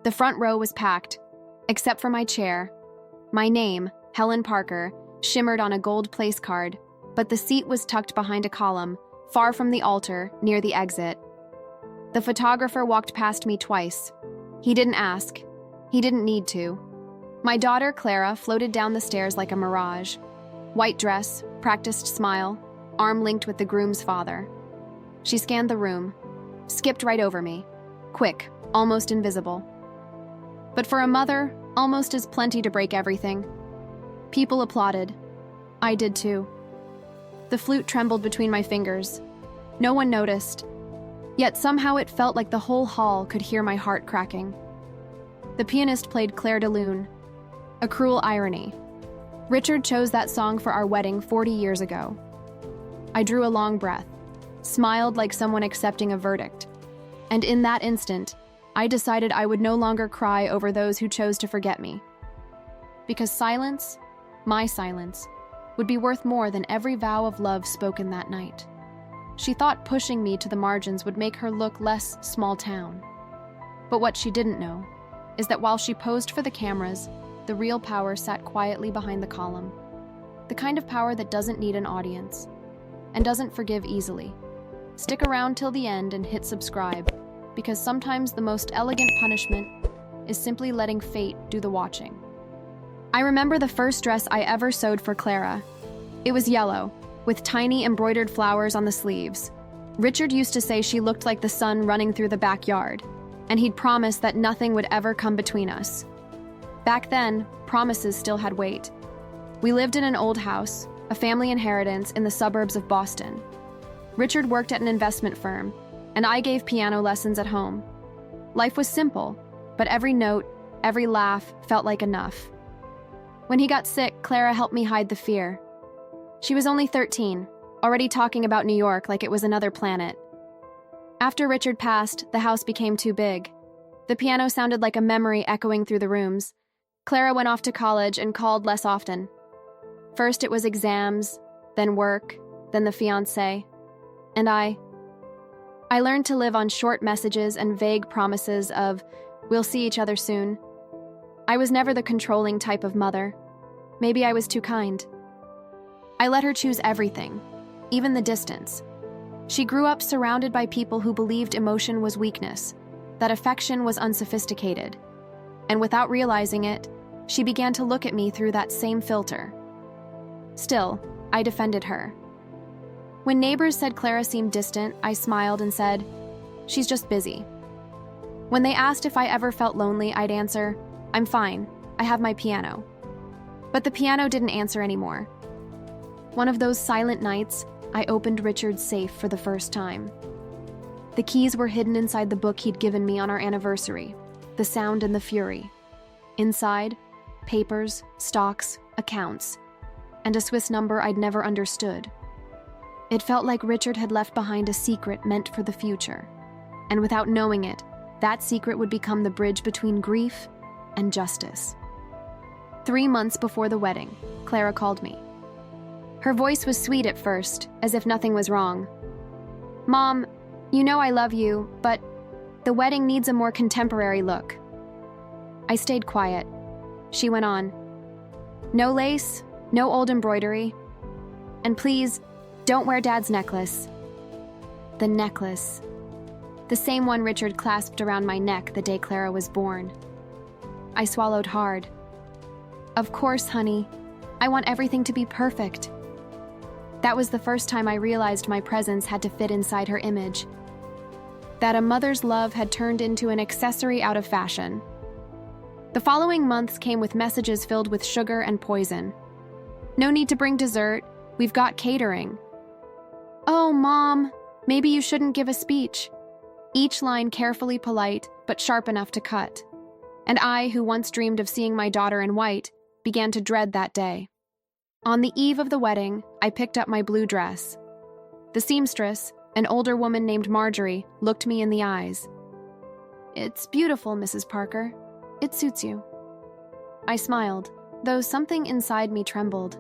The front row was packed, except for my chair. My name, Helen Parker, shimmered on a gold place card, but the seat was tucked behind a column, far from the altar, near the exit. The photographer walked past me twice. He didn't ask. He didn't need to. My daughter, Clara, floated down the stairs like a mirage. White dress, practiced smile, arm linked with the groom's father. She scanned the room, skipped right over me. Quick, almost invisible. But for a mother, almost as plenty to break everything. People applauded. I did too. The flute trembled between my fingers. No one noticed. Yet somehow it felt like the whole hall could hear my heart cracking. The pianist played Clair de Lune. A cruel irony. Richard chose that song for our wedding 40 years ago. I drew a long breath, smiled like someone accepting a verdict. And in that instant, I decided I would no longer cry over those who chose to forget me. Because silence, my silence, would be worth more than every vow of love spoken that night. She thought pushing me to the margins would make her look less small town. But what she didn't know is that while she posed for the cameras, the real power sat quietly behind the column. The kind of power that doesn't need an audience and doesn't forgive easily. Stick around till the end and hit subscribe, because sometimes the most elegant punishment is simply letting fate do the watching. I remember the first dress I ever sewed for Clara. It was yellow, with tiny embroidered flowers on the sleeves. Richard used to say she looked like the sun running through the backyard, and he'd promised that nothing would ever come between us. Back then, promises still had weight. We lived in an old house, a family inheritance in the suburbs of Boston. Richard worked at an investment firm, and I gave piano lessons at home. Life was simple, but every note, every laugh felt like enough. When he got sick, Clara helped me hide the fear. She was only 13, already talking about New York like it was another planet. After Richard passed, the house became too big. The piano sounded like a memory echoing through the rooms. Clara went off to college and called less often. First it was exams, then work, then the fiancé. And I learned to live on short messages and vague promises of, we'll see each other soon. I was never the controlling type of mother. Maybe I was too kind. I let her choose everything, even the distance. She grew up surrounded by people who believed emotion was weakness, that affection was unsophisticated. And without realizing it, she began to look at me through that same filter. Still, I defended her. When neighbors said Clara seemed distant, I smiled and said, she's just busy. When they asked if I ever felt lonely, I'd answer, I'm fine, I have my piano. But the piano didn't answer anymore. One of those silent nights, I opened Richard's safe for the first time. The keys were hidden inside the book he'd given me on our anniversary, The Sound and the Fury. Inside, papers, stocks, accounts, and a Swiss number I'd never understood. It felt like Richard had left behind a secret meant for the future, and without knowing it, that secret would become the bridge between grief and justice. 3 months before the wedding, Clara called me. Her voice was sweet at first, as if nothing was wrong. Mom, you know I love you, but the wedding needs a more contemporary look. I stayed quiet. She went on. No lace, no old embroidery. And please, don't wear Dad's necklace. The necklace. The same one Richard clasped around my neck the day Clara was born. I swallowed hard. Of course, honey. I want everything to be perfect. That was the first time I realized my presence had to fit inside her image. That a mother's love had turned into an accessory out of fashion. The following months came with messages filled with sugar and poison. No need to bring dessert. We've got catering. Oh, Mom, maybe you shouldn't give a speech. Each line carefully polite, but sharp enough to cut. And I, who once dreamed of seeing my daughter in white, began to dread that day. On the eve of the wedding, I picked up my blue dress. The seamstress, an older woman named Marjorie, looked me in the eyes. It's beautiful, Mrs. Parker. It suits you. I smiled, though something inside me trembled.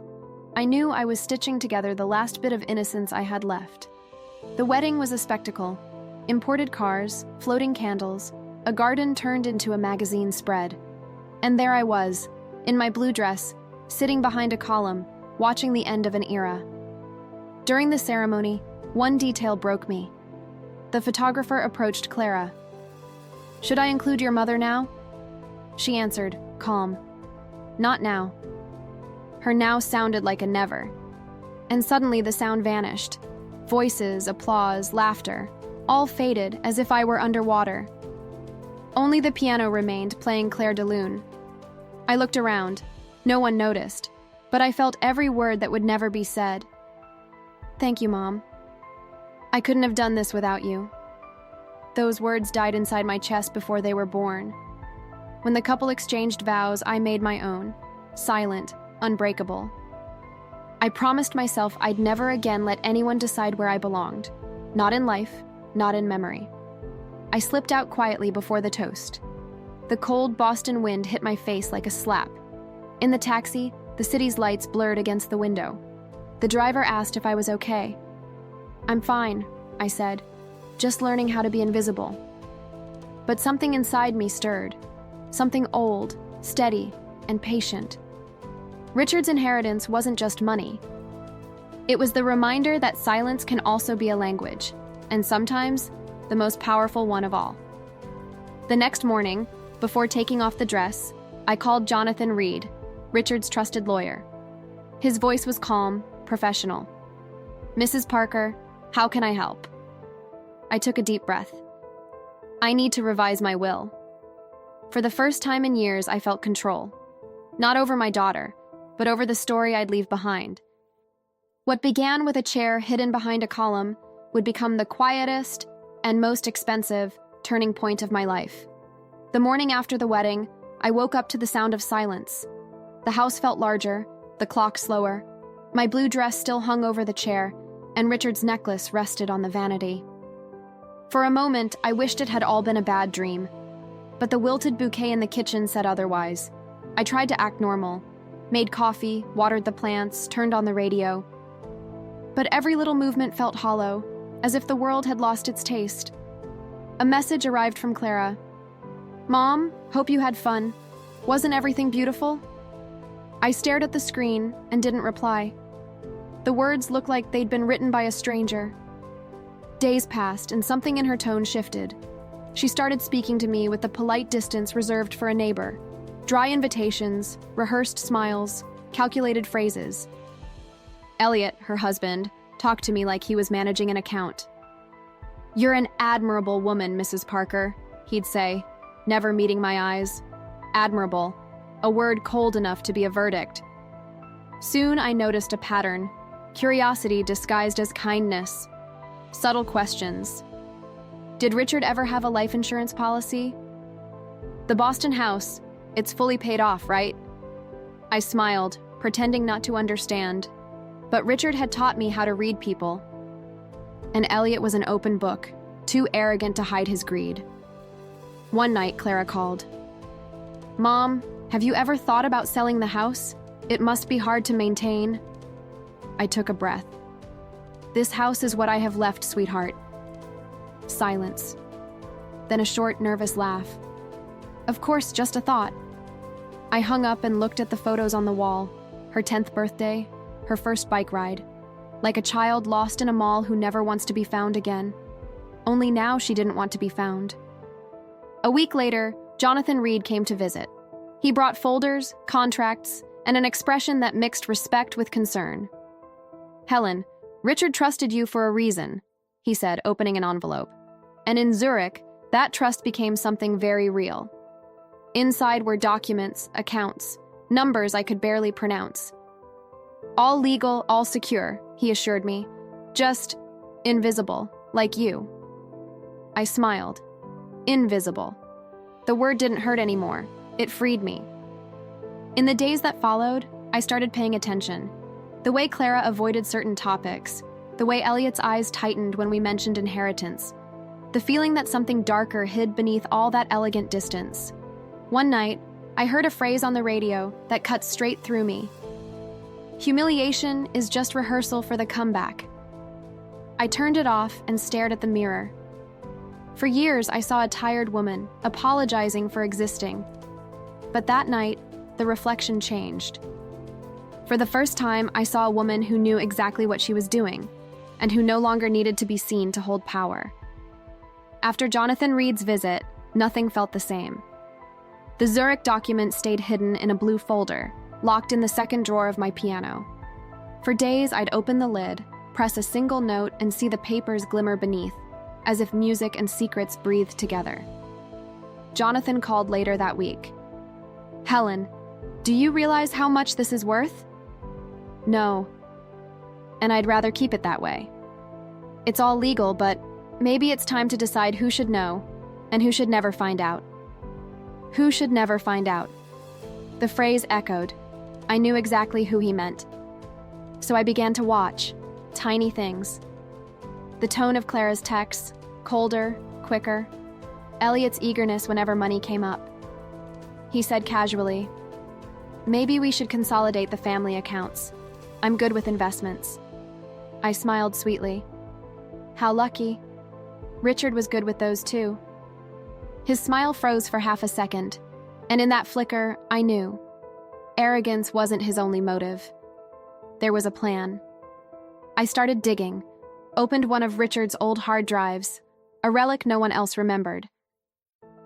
I knew I was stitching together the last bit of innocence I had left. The wedding was a spectacle. Imported cars, floating candles, a garden turned into a magazine spread. And there I was, in my blue dress, sitting behind a column, watching the end of an era. During the ceremony, one detail broke me. The photographer approached Clara. "Should I include your mother now?" She answered, calm. "Not now." Her now sounded like a never. And suddenly the sound vanished. Voices, applause, laughter, all faded as if I were underwater. Only the piano remained, playing Claire de Lune. I looked around. No one noticed, but I felt every word that would never be said. "Thank you, Mom. I couldn't have done this without you." Those words died inside my chest before they were born. When the couple exchanged vows, I made my own, silent, unbreakable. I promised myself I'd never again let anyone decide where I belonged, not in life, not in memory. I slipped out quietly before the toast. The cold Boston wind hit my face like a slap. In the taxi, the city's lights blurred against the window. The driver asked if I was okay. "I'm fine," I said, "just learning how to be invisible." But something inside me stirred. Something old, steady, and patient. Richard's inheritance wasn't just money. It was the reminder that silence can also be a language, and sometimes the most powerful one of all. The next morning, before taking off the dress, I called Jonathan Reed, Richard's trusted lawyer. His voice was calm, professional. "Mrs. Parker, how can I help?" I took a deep breath. "I need to revise my will." For the first time in years, I felt control. Not over my daughter, but over the story I'd leave behind. What began with a chair hidden behind a column would become the quietest and most expensive turning point of my life. The morning after the wedding, I woke up to the sound of silence. The house felt larger, the clock slower. My blue dress still hung over the chair, and Richard's necklace rested on the vanity. For a moment, I wished it had all been a bad dream. But the wilted bouquet in the kitchen said otherwise. I tried to act normal, made coffee, watered the plants, turned on the radio. But every little movement felt hollow, as if the world had lost its taste. A message arrived from Clara. "Mom, hope you had fun. Wasn't everything beautiful?" I stared at the screen and didn't reply. The words looked like they'd been written by a stranger. Days passed and something in her tone shifted. She started speaking to me with the polite distance reserved for a neighbor. Dry invitations, rehearsed smiles, calculated phrases. Elliot, her husband, talked to me like he was managing an account. "You're an admirable woman, Mrs. Parker," he'd say, never meeting my eyes. Admirable, a word cold enough to be a verdict. Soon I noticed a pattern, curiosity disguised as kindness. Subtle questions. Did Richard ever have a life insurance policy? The Boston house, it's fully paid off, right? I smiled, pretending not to understand. But Richard had taught me how to read people. And Elliot was an open book, too arrogant to hide his greed. One night, Clara called. "Mom, have you ever thought about selling the house? It must be hard to maintain." I took a breath. "This house is what I have left, sweetheart." Silence. Then a short, nervous laugh. "Of course, just a thought." I hung up and looked at the photos on the wall. Her 10th birthday, her first bike ride. Like a child lost in a mall who never wants to be found again. Only now she didn't want to be found. A week later, Jonathan Reed came to visit. He brought folders, contracts, and an expression that mixed respect with concern. "Helen, Richard trusted you for a reason," he said, opening an envelope. And in Zurich, that trust became something very real. Inside were documents, accounts, numbers I could barely pronounce. "All legal, all secure," he assured me. "Just invisible, like you." I smiled. Invisible. The word didn't hurt anymore. It freed me. In the days that followed, I started paying attention. The way Clara avoided certain topics, the way Elliot's eyes tightened when we mentioned inheritance, the feeling that something darker hid beneath all that elegant distance. One night, I heard a phrase on the radio that cut straight through me. "Humiliation is just rehearsal for the comeback." I turned it off and stared at the mirror. For years, I saw a tired woman, apologizing for existing. But that night, the reflection changed. For the first time, I saw a woman who knew exactly what she was doing, and who no longer needed to be seen to hold power. After Jonathan Reed's visit, nothing felt the same. The Zurich document stayed hidden in a blue folder, locked in the second drawer of my piano. For days, I'd open the lid, press a single note, and see the papers glimmer beneath, as if music and secrets breathed together. Jonathan called later that week. "Helen, do you realize how much this is worth?" "No. And I'd rather keep it that way. It's all legal, but maybe it's time to decide who should know and who should never find out." Who should never find out? The phrase echoed. I knew exactly who he meant. So I began to watch tiny things. The tone of Clara's texts, colder, quicker. Elliot's eagerness whenever money came up. He said casually, "Maybe we should consolidate the family accounts. I'm good with investments." I smiled sweetly. How lucky. Richard was good with those too. His smile froze for half a second, and in that flicker, I knew. Arrogance wasn't his only motive. There was a plan. I started digging, opened one of Richard's old hard drives, a relic no one else remembered.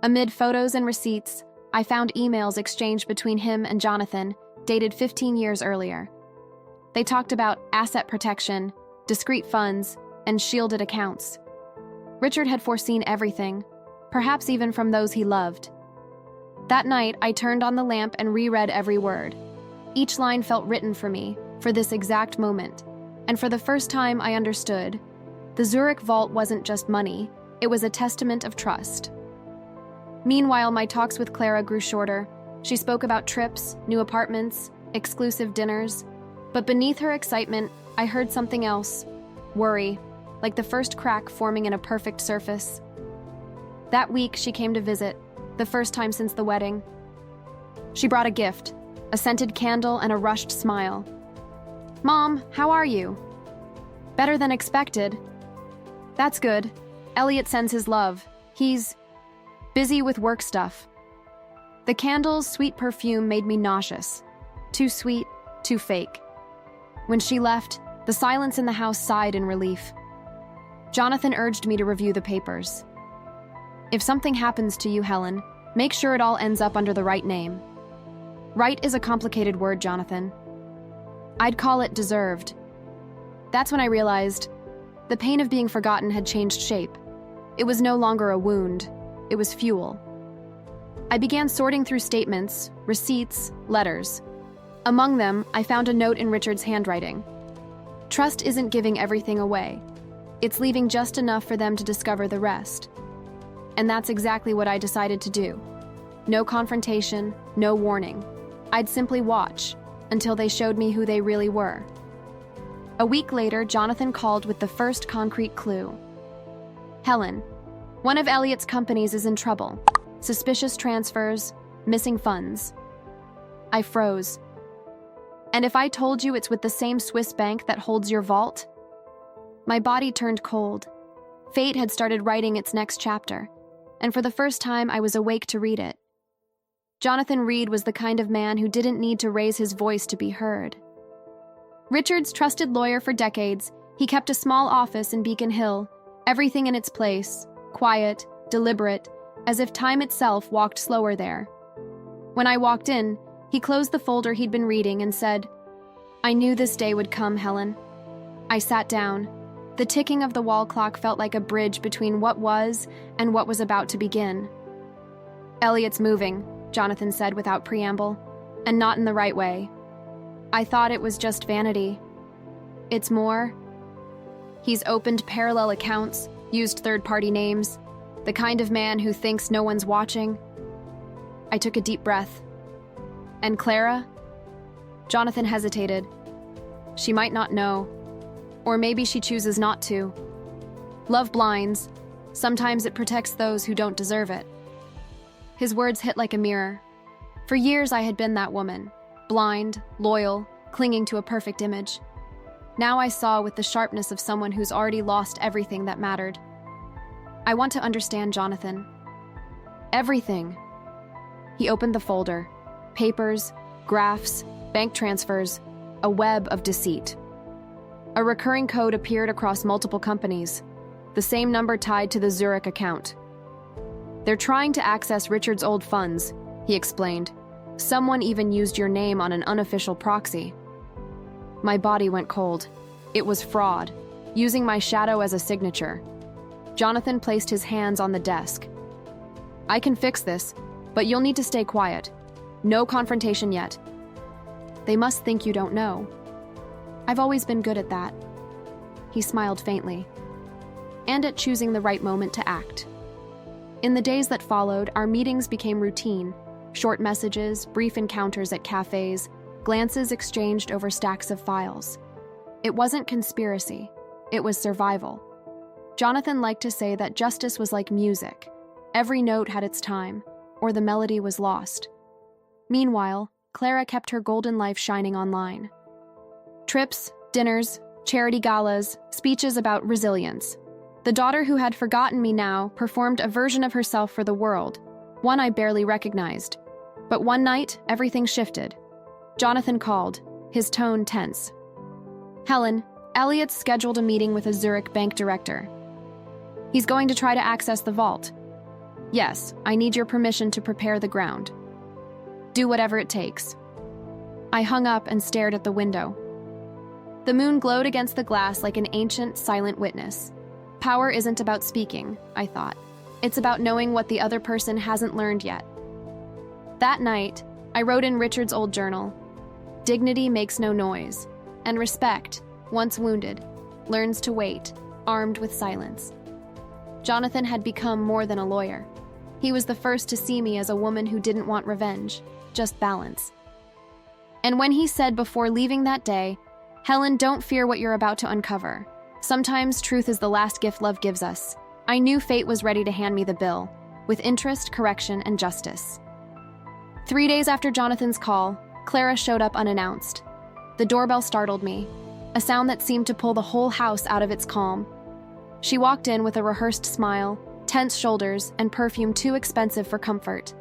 Amid photos and receipts, I found emails exchanged between him and Jonathan, dated 15 years earlier. They talked about asset protection, discrete funds, and shielded accounts. Richard had foreseen everything, perhaps even from those he loved. That night, I turned on the lamp and reread every word. Each line felt written for me, for this exact moment. And for the first time, I understood. The Zurich vault wasn't just money, it was a testament of trust. Meanwhile, my talks with Clara grew shorter. She spoke about trips, new apartments, exclusive dinners. But beneath her excitement, I heard something else. Worry, like the first crack forming in a perfect surface. That week, she came to visit, the first time since the wedding. She brought a gift, a scented candle and a rushed smile. "Mom, how are you?" "Better than expected." "That's good. Elliot sends his love. He's busy with work stuff." The candle's sweet perfume made me nauseous. Too sweet, too fake. When she left, the silence in the house sighed in relief. Jonathan urged me to review the papers. "If something happens to you, Helen, make sure it all ends up under the right name." Right is a complicated word, Jonathan. I'd call it deserved. That's when I realized the pain of being forgotten had changed shape. It was no longer a wound, it was fuel. I began sorting through statements, receipts, letters. Among them, I found a note in Richard's handwriting. Trust isn't giving everything away. It's leaving just enough for them to discover the rest. And that's exactly what I decided to do. No confrontation, no warning. I'd simply watch until they showed me who they really were. A week later, Jonathan called with the first concrete clue. "Helen, one of Elliot's companies is in trouble. Suspicious transfers, missing funds." I froze. "And if I told you it's with the same Swiss bank that holds your vault?" My body turned cold. Fate had started writing its next chapter, and for the first time I was awake to read it. Jonathan Reed was the kind of man who didn't need to raise his voice to be heard. Richard's trusted lawyer for decades, he kept a small office in Beacon Hill, everything in its place, quiet, deliberate, as if time itself walked slower there. When I walked in, he closed the folder he'd been reading and said, "I knew this day would come, Helen." I sat down. The ticking of the wall clock felt like a bridge between what was and what was about to begin. "Elliot's moving," Jonathan said without preamble, "and not in the right way. I thought it was just vanity. It's more. He's opened parallel accounts, used third-party names, the kind of man who thinks no one's watching." I took a deep breath. "And Clara?" Jonathan hesitated. "She might not know. Or maybe she chooses not to. Love blinds. Sometimes it protects those who don't deserve it." His words hit like a mirror. For years I had been that woman, blind, loyal, clinging to a perfect image. Now I saw with the sharpness of someone who's already lost everything that mattered. I want to understand Jonathan. Everything. He opened the folder. Papers, graphs, bank transfers, a web of deceit. A recurring code appeared across multiple companies, the same number tied to the Zurich account. They're trying to access Richard's old funds, he explained. Someone even used your name on an unofficial proxy. My body went cold. It was fraud, using my shadow as a signature. Jonathan placed his hands on the desk. I can fix this, but you'll need to stay quiet. No confrontation yet. They must think you don't know. I've always been good at that. He smiled faintly. And at choosing the right moment to act. In the days that followed, our meetings became routine. Short messages, brief encounters at cafes, glances exchanged over stacks of files. It wasn't conspiracy. It was survival. Jonathan liked to say that justice was like music. Every note had its time, or the melody was lost. Meanwhile, Clara kept her golden life shining online. Trips, dinners, charity galas, speeches about resilience. The daughter who had forgotten me now performed a version of herself for the world, one I barely recognized. But one night, everything shifted. Jonathan called, his tone tense. Helen, Elliot's scheduled a meeting with a Zurich bank director. He's going to try to access the vault. Yes, I need your permission to prepare the ground. Do whatever it takes. I hung up and stared at the window. The moon glowed against the glass like an ancient, silent witness. Power isn't about speaking, I thought. It's about knowing what the other person hasn't learned yet. That night, I wrote in Richard's old journal, "Dignity makes no noise, and respect, once wounded, learns to wait, armed with silence." Jonathan had become more than a lawyer. He was the first to see me as a woman who didn't want revenge, just balance. And when he said before leaving that day, "Helen, don't fear what you're about to uncover. Sometimes truth is the last gift love gives us," I knew fate was ready to hand me the bill, with interest, correction, and justice. 3 days after Jonathan's call, Clara showed up unannounced. The doorbell startled me, a sound that seemed to pull the whole house out of its calm. She walked in with a rehearsed smile, tense shoulders, and perfume too expensive for comfort.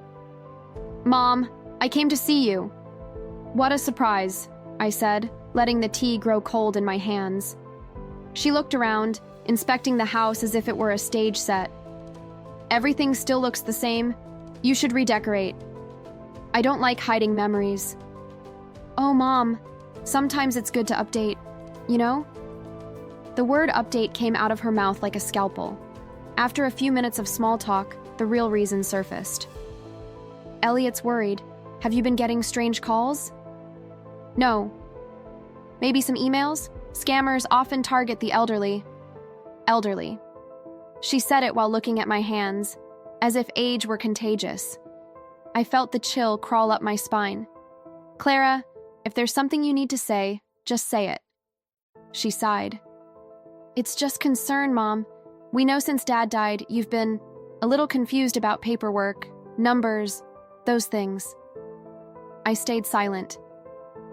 "Mom, I came to see you." "What a surprise," I said, letting the tea grow cold in my hands. She looked around, inspecting the house as if it were a stage set. "Everything still looks the same. You should redecorate. I don't like hiding memories." "Oh, Mom, sometimes it's good to update, you know?" The word update came out of her mouth like a scalpel. After a few minutes of small talk, the real reason surfaced. "Elliot's worried. Have you been getting strange calls?" "No." "Maybe some emails? Scammers often target the elderly." "Elderly." She said it while looking at my hands, as if age were contagious. I felt the chill crawl up my spine. "Clara, if there's something you need to say, just say it." She sighed. "It's just concern, Mom. We know since Dad died, you've been a little confused about paperwork, numbers, those things." I stayed silent.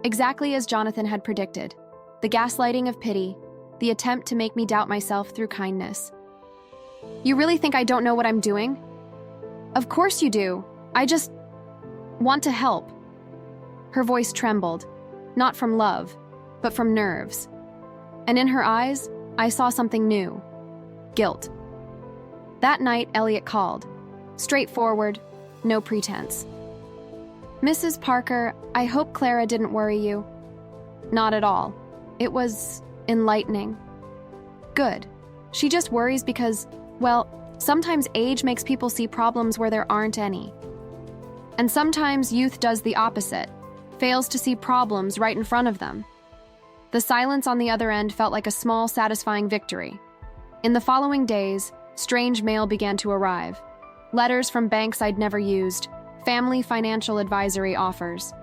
Exactly as Jonathan had predicted. The gaslighting of pity, the attempt to make me doubt myself through kindness. "You really think I don't know what I'm doing?" "Of course you do. I just want to help." Her voice trembled, not from love, but from nerves. And in her eyes, I saw something new. Guilt. That night, Elliot called. Straightforward, no pretense. "Mrs. Parker, I hope Clara didn't worry you." "Not at all. It was enlightening." "Good. She just worries because, well, sometimes age makes people see problems where there aren't any. And sometimes youth does the opposite, fails to see problems right in front of them." The silence on the other end felt like a small, satisfying victory. In the following days, strange mail began to arrive. Letters from banks I'd never used, family financial advisory offers.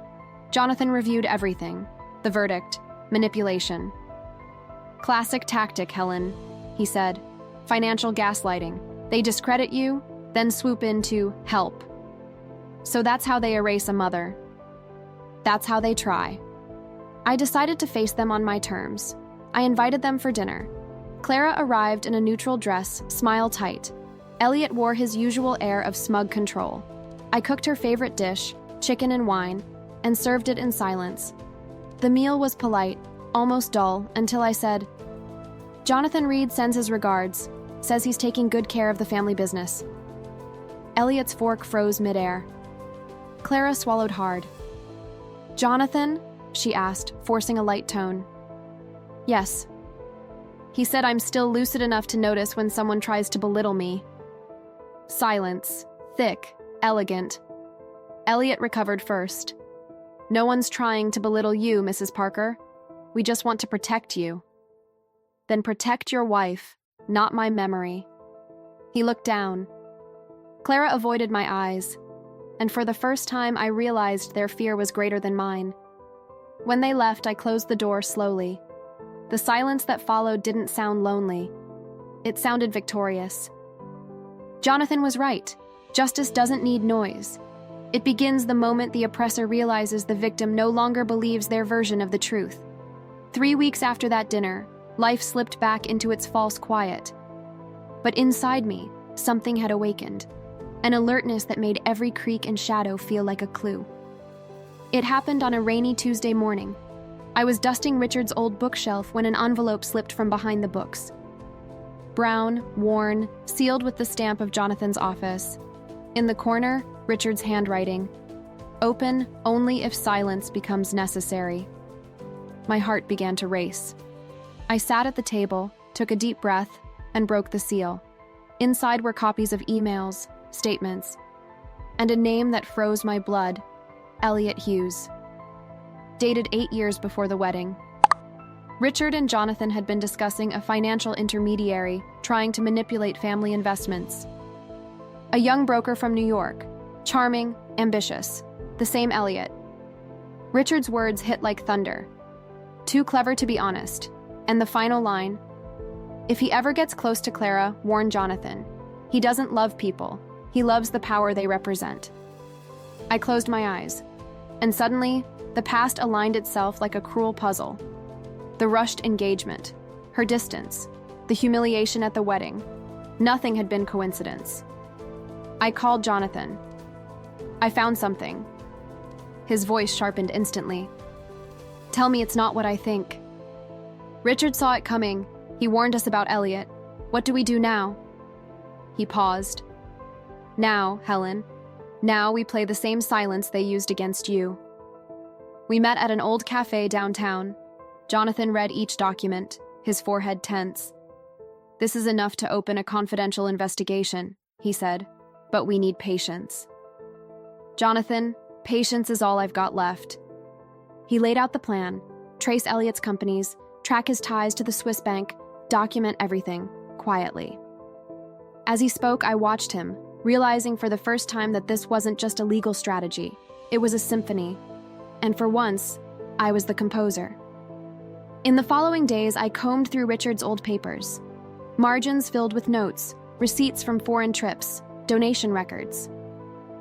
Jonathan reviewed everything. The verdict, manipulation. "Classic tactic, Helen," he said. "Financial gaslighting. They discredit you, then swoop in to help. So that's how they erase a mother. That's how they try." I decided to face them on my terms. I invited them for dinner. Clara arrived in a neutral dress, smile tight. Elliot wore his usual air of smug control. I cooked her favorite dish, chicken and wine, and served it in silence. The meal was polite, almost dull, until I said, "Jonathan Reed sends his regards, says he's taking good care of the family business." Elliot's fork froze midair. Clara swallowed hard. "Jonathan?" she asked, forcing a light tone. "Yes." He said I'm still lucid enough to notice when someone tries to belittle me. Silence. Thick. Elegant. Elliot recovered first. "No one's trying to belittle you, Mrs. Parker. We just want to protect you." "Then protect your wife, not my memory." He looked down. Clara avoided my eyes, and for the first time I realized their fear was greater than mine. When they left, I closed the door slowly. The silence that followed didn't sound lonely. It sounded victorious. Jonathan was right. Justice doesn't need noise. It begins the moment the oppressor realizes the victim no longer believes their version of the truth. 3 weeks after that dinner, life slipped back into its false quiet. But inside me, something had awakened, an alertness that made every creak and shadow feel like a clue. It happened on a rainy Tuesday morning. I was dusting Richard's old bookshelf when an envelope slipped from behind the books. Brown, worn, sealed with the stamp of Jonathan's office. In the corner, Richard's handwriting. "Open only if silence becomes necessary." My heart began to race. I sat at the table, took a deep breath, and broke the seal. Inside were copies of emails, statements, and a name that froze my blood, Elliot Hughes. Dated 8 years before the wedding. Richard and Jonathan had been discussing a financial intermediary trying to manipulate family investments. A young broker from New York, charming, ambitious, the same Elliot. Richard's words hit like thunder. Too clever to be honest. And the final line, "If he ever gets close to Clara, warn Jonathan. He doesn't love people. He loves the power they represent." I closed my eyes, and suddenly, the past aligned itself like a cruel puzzle. The rushed engagement, her distance, the humiliation at the wedding. Nothing had been coincidence. I called Jonathan. "I found something." His voice sharpened instantly. "Tell me it's not what I think." "Richard saw it coming. He warned us about Elliot. What do we do now?" He paused. "Now, Helen. Now we play the same silence they used against you." We met at an old cafe downtown. Jonathan read each document, his forehead tense. "This is enough to open a confidential investigation," he said, "but we need patience." "Jonathan, patience is all I've got left." He laid out the plan: trace Elliot's companies, track his ties to the Swiss bank, document everything, quietly. As he spoke, I watched him, realizing for the first time that this wasn't just a legal strategy. It was a symphony. And for once, I was the composer. In the following days, I combed through Richard's old papers. Margins filled with notes, receipts from foreign trips, donation records.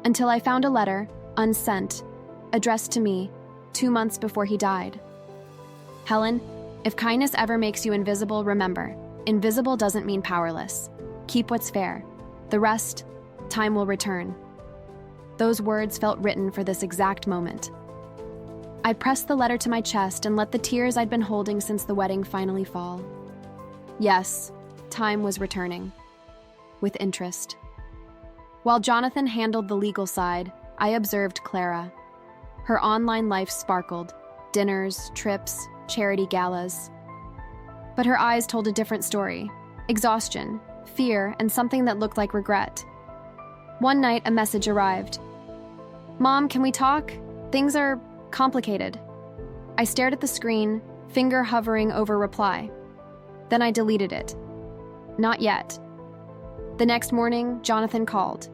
Until I found a letter, unsent, addressed to me, 2 months before he died. "Helen, if kindness ever makes you invisible, remember, invisible doesn't mean powerless. Keep what's fair. The rest, time will return." Those words felt written for this exact moment. I pressed the letter to my chest and let the tears I'd been holding since the wedding finally fall. Yes, time was returning. With interest. While Jonathan handled the legal side, I observed Clara. Her online life sparkled. Dinners, trips, charity galas. But her eyes told a different story. Exhaustion, fear, and something that looked like regret. One night, a message arrived. "Mom, can we talk? Things are complicated." I stared at the screen, finger hovering over reply. Then I deleted it. Not yet. The next morning, Jonathan called.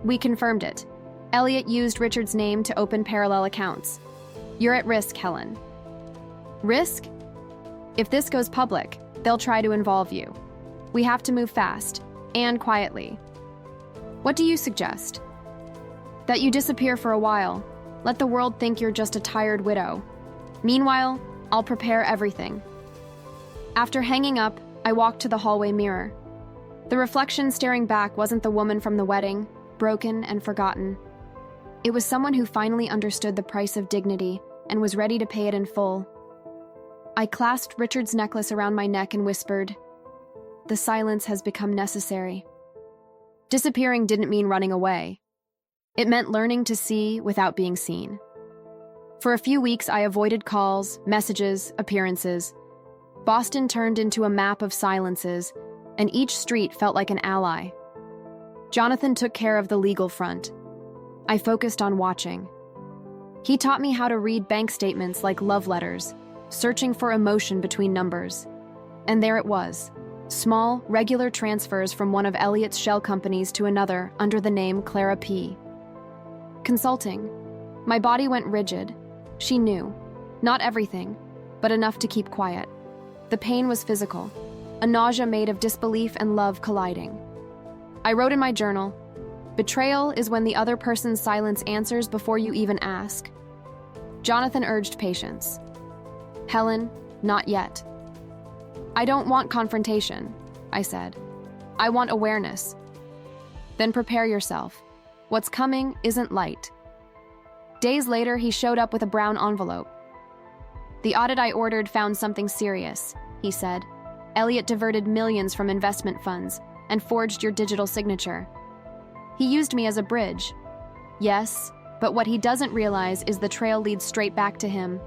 We confirmed it. Elliot used Richard's name to open parallel accounts. "You're at risk, Helen." Risk? If this goes public, they'll try to involve you. We have to move fast, and quietly. What do you suggest? That you disappear for a while. Let the world think you're just a tired widow. Meanwhile, I'll prepare everything. After hanging up, I walked to the hallway mirror. The reflection staring back wasn't the woman from the wedding, broken and forgotten. It was someone who finally understood the price of dignity and was ready to pay it in full. I clasped Richard's necklace around my neck and whispered, "The silence has become necessary." Disappearing didn't mean running away. It meant learning to see without being seen. For a few weeks, I avoided calls, messages, appearances. Boston turned into a map of silences, and each street felt like an ally. Jonathan took care of the legal front. I focused on watching. He taught me how to read bank statements like love letters, searching for emotion between numbers. And there it was, small, regular transfers from one of Elliot's shell companies to another under the name Clara P. Consulting. My body went rigid. She knew. Not everything, but enough to keep quiet. The pain was physical, a nausea made of disbelief and love colliding. I wrote in my journal, "Betrayal is when the other person's silence answers before you even ask." Jonathan urged patience. "Helen, not yet." "I don't want confrontation," I said. "I want awareness." "Then prepare yourself. What's coming isn't light." Days later, he showed up with a brown envelope. "The audit I ordered found something serious," he said. "Elliot diverted millions from investment funds and forged your digital signature. He used me as a bridge." "Yes, but what he doesn't realize is the trail leads straight back to him."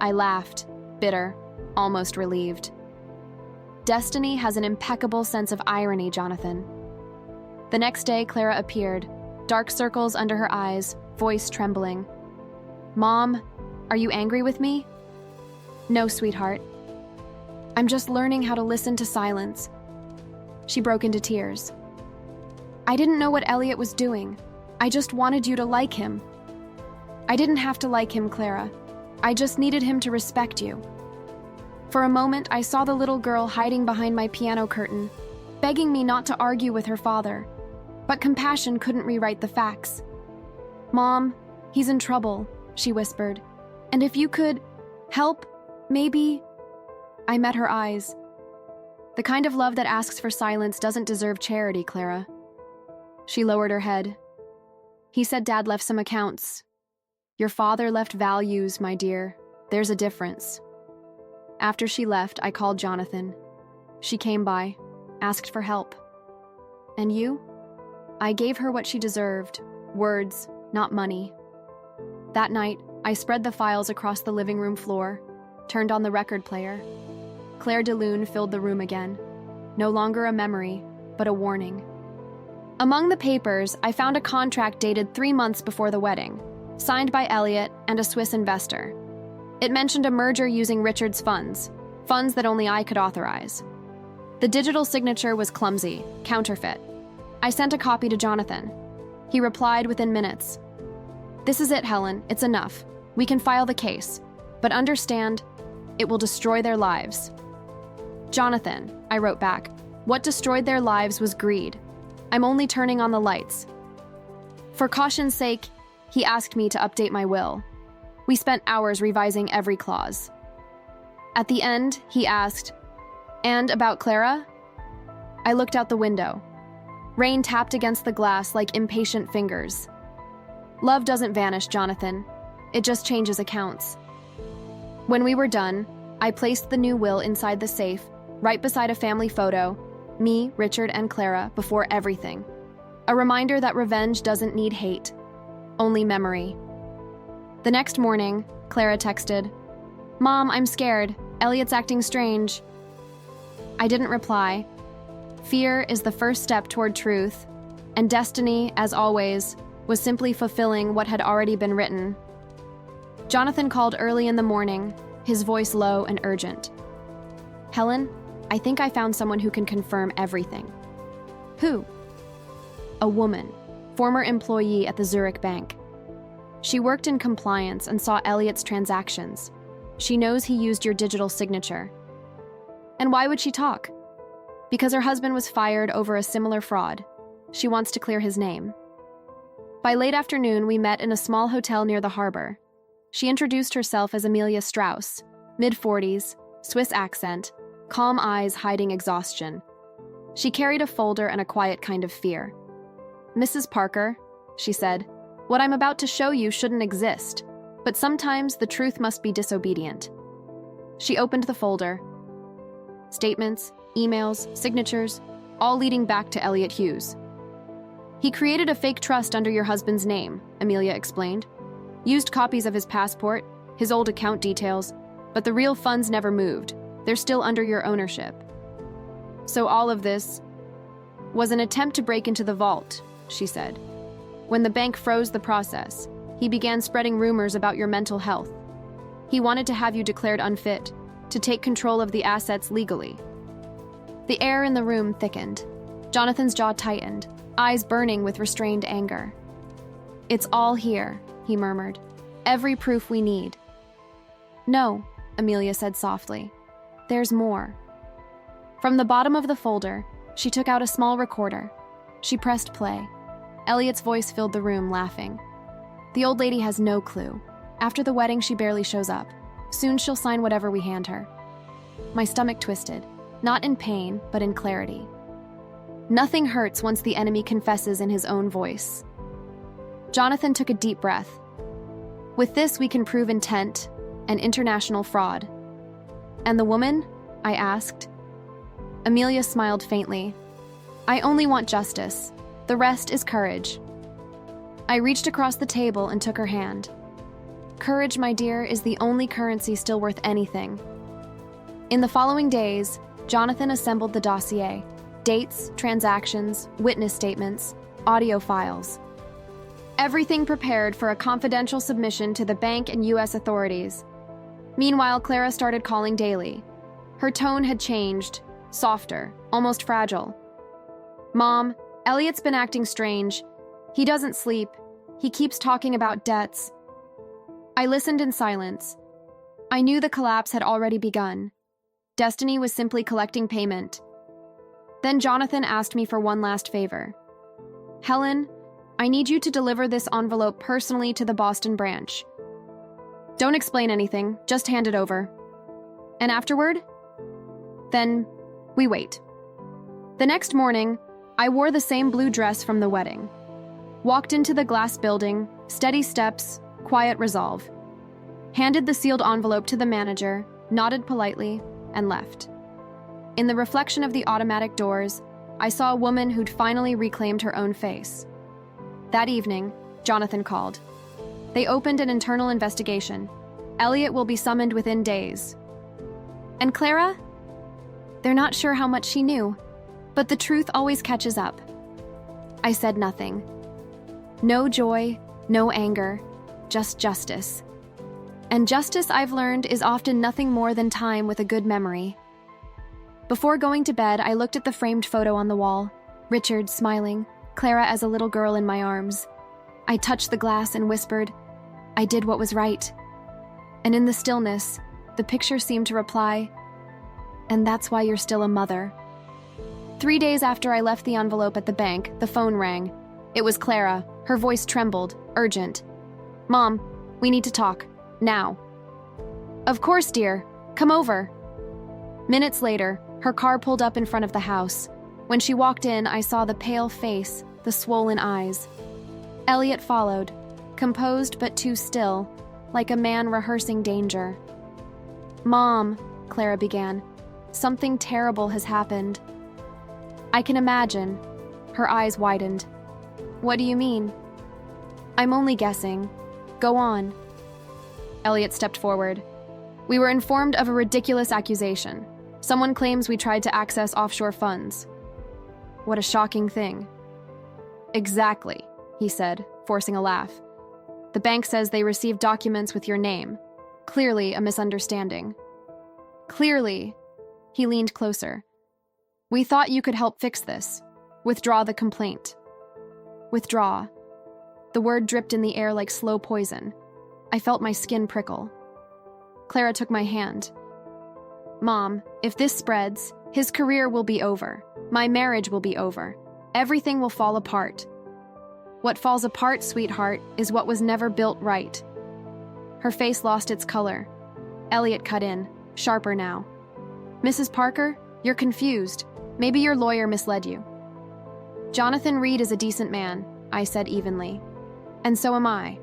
I laughed, bitter, almost relieved. Destiny has an impeccable sense of irony, Jonathan. The next day, Clara appeared, dark circles under her eyes, voice trembling. "Mom, are you angry with me?" "No, sweetheart. I'm just learning how to listen to silence." She broke into tears. "I didn't know what Elliot was doing. I just wanted you to like him." "I didn't have to like him, Clara. I just needed him to respect you." For a moment, I saw the little girl hiding behind my piano curtain, begging me not to argue with her father. But compassion couldn't rewrite the facts. "Mom, he's in trouble," she whispered. "And if you could help, maybe..." I met her eyes. "The kind of love that asks for silence doesn't deserve charity, Clara." She lowered her head. "He said Dad left some accounts. Your father left values, my dear. There's a difference." After she left, I called Jonathan. She came by, asked for help. "And you?" I gave her what she deserved, words, not money. That night, I spread the files across the living room floor, turned on the record player. Claire de Lune filled the room again. No longer a memory, but a warning. Among the papers, I found a contract dated 3 months before the wedding, signed by Elliot and a Swiss investor. It mentioned a merger using Richard's funds that only I could authorize. The digital signature was clumsy, counterfeit. I sent a copy to Jonathan. He replied within minutes. "This is it, Helen. It's enough. We can file the case. But understand, it will destroy their lives." "Jonathan," I wrote back, "what destroyed their lives was greed. I'm only turning on the lights." For caution's sake, he asked me to update my will. We spent hours revising every clause. At the end, he asked, "And about Clara?" I looked out the window. Rain tapped against the glass like impatient fingers. "Love doesn't vanish, Jonathan. It just changes accounts." When we were done, I placed the new will inside the safe, right beside a family photo, me, Richard, and Clara, before everything. A reminder that revenge doesn't need hate, only memory. The next morning, Clara texted, "Mom, I'm scared. Elliot's acting strange." I didn't reply. Fear is the first step toward truth, and destiny, as always, was simply fulfilling what had already been written. Jonathan called early in the morning, his voice low and urgent. "Helen, I think I found someone who can confirm everything." "Who?" "A woman, former employee at the Zurich bank. She worked in compliance and saw Elliot's transactions. She knows he used your digital signature." "And why would she talk?" "Because her husband was fired over a similar fraud. She wants to clear his name." By late afternoon, we met in a small hotel near the harbor. She introduced herself as Amelia Strauss, mid-40s, Swiss accent, calm eyes hiding exhaustion. She carried a folder and a quiet kind of fear. "Mrs. Parker," she said, "what I'm about to show you shouldn't exist, but sometimes the truth must be disobedient." She opened the folder. Statements, emails, signatures, all leading back to Elliot Hughes. "He created a fake trust under your husband's name," Amelia explained. "Used copies of his passport, his old account details, but the real funds never moved. They're still under your ownership. So all of this was an attempt to break into the vault," she said. "When the bank froze the process, he began spreading rumors about your mental health. He wanted to have you declared unfit, to take control of the assets legally." The air in the room thickened. Jonathan's jaw tightened, eyes burning with restrained anger. "It's all here," he murmured. "Every proof we need." "No," Amelia said softly. "There's more." From the bottom of the folder, she took out a small recorder. She pressed play. Elliot's voice filled the room, laughing. "The old lady has no clue. After the wedding, she barely shows up. Soon she'll sign whatever we hand her." My stomach twisted, not in pain, but in clarity. Nothing hurts once the enemy confesses in his own voice. Jonathan took a deep breath. "With this, we can prove intent and international fraud." "And the woman?" I asked. Amelia smiled faintly. "I only want justice. The rest is courage." I reached across the table and took her hand. "Courage, my dear, is the only currency still worth anything." In the following days, Jonathan assembled the dossier: dates, transactions, witness statements, audio files. Everything prepared for a confidential submission to the bank and U.S. authorities. Meanwhile, Clara started calling daily. Her tone had changed, softer, almost fragile. "Mom, Elliot's been acting strange. He doesn't sleep. He keeps talking about debts." I listened in silence. I knew the collapse had already begun. Destiny was simply collecting payment. Then Jonathan asked me for one last favor. "Helen, I need you to deliver this envelope personally to the Boston branch. Don't explain anything, just hand it over. And afterward? Then we wait." The next morning, I wore the same blue dress from the wedding. Walked into the glass building, steady steps, quiet resolve. Handed the sealed envelope to the manager, nodded politely, and left. In the reflection of the automatic doors, I saw a woman who'd finally reclaimed her own face. That evening, Jonathan called. They opened an internal investigation. Elliot will be summoned within days. And Clara? They're not sure how much she knew, but the truth always catches up. I said nothing. No joy, no anger, just justice. And justice, I've learned, is often nothing more than time with a good memory. Before going to bed, I looked at the framed photo on the wall. Richard smiling, Clara as a little girl in my arms. I touched the glass and whispered, "I did what was right." And in the stillness, the picture seemed to reply, "And that's why you're still a mother." 3 days after I left the envelope at the bank, the phone rang. It was Clara. Her voice trembled, urgent. "Mom, we need to talk. Now." "Of course, dear. Come over." Minutes later, her car pulled up in front of the house. When she walked in, I saw the pale face, the swollen eyes. Elliot followed, composed but too still, like a man rehearsing danger. "Mom," Clara began, "something terrible has happened." "I can imagine." Her eyes widened. "What do you mean?" "I'm only guessing. Go on." Elliot stepped forward. "We were informed of a ridiculous accusation. Someone claims we tried to access offshore funds." "What a shocking thing." "Exactly," he said, forcing a laugh. "The bank says they received documents with your name. Clearly a misunderstanding." "Clearly." He leaned closer. "We thought you could help fix this. Withdraw the complaint." Withdraw. The word dripped in the air like slow poison. I felt my skin prickle. Clara took my hand. "Mom, if this spreads, his career will be over. My marriage will be over. Everything will fall apart. What falls apart, sweetheart, is what was never built right." Her face lost its color. Elliot cut in, sharper now. "Mrs. Parker, you're confused. Maybe your lawyer misled you. Jonathan Reed is a decent man, I said evenly. And so am I.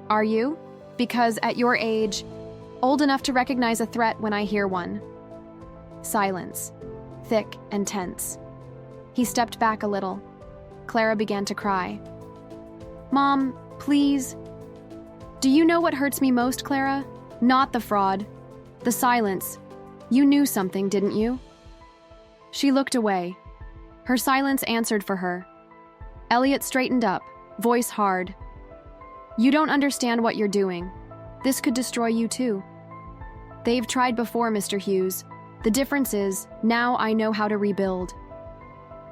Are you? Because at your age, old enough to recognize a threat when I hear one. Silence, thick and tense. He stepped back a little. Clara began to cry. Mom, please. Do you know what hurts me most, Clara? Not the fraud. The silence. You knew something, didn't you? She looked away. Her silence answered for her. Elliot straightened up, voice hard. You don't understand what you're doing. This could destroy you too. They've tried before, Mr. Hughes. The difference is, now I know how to rebuild.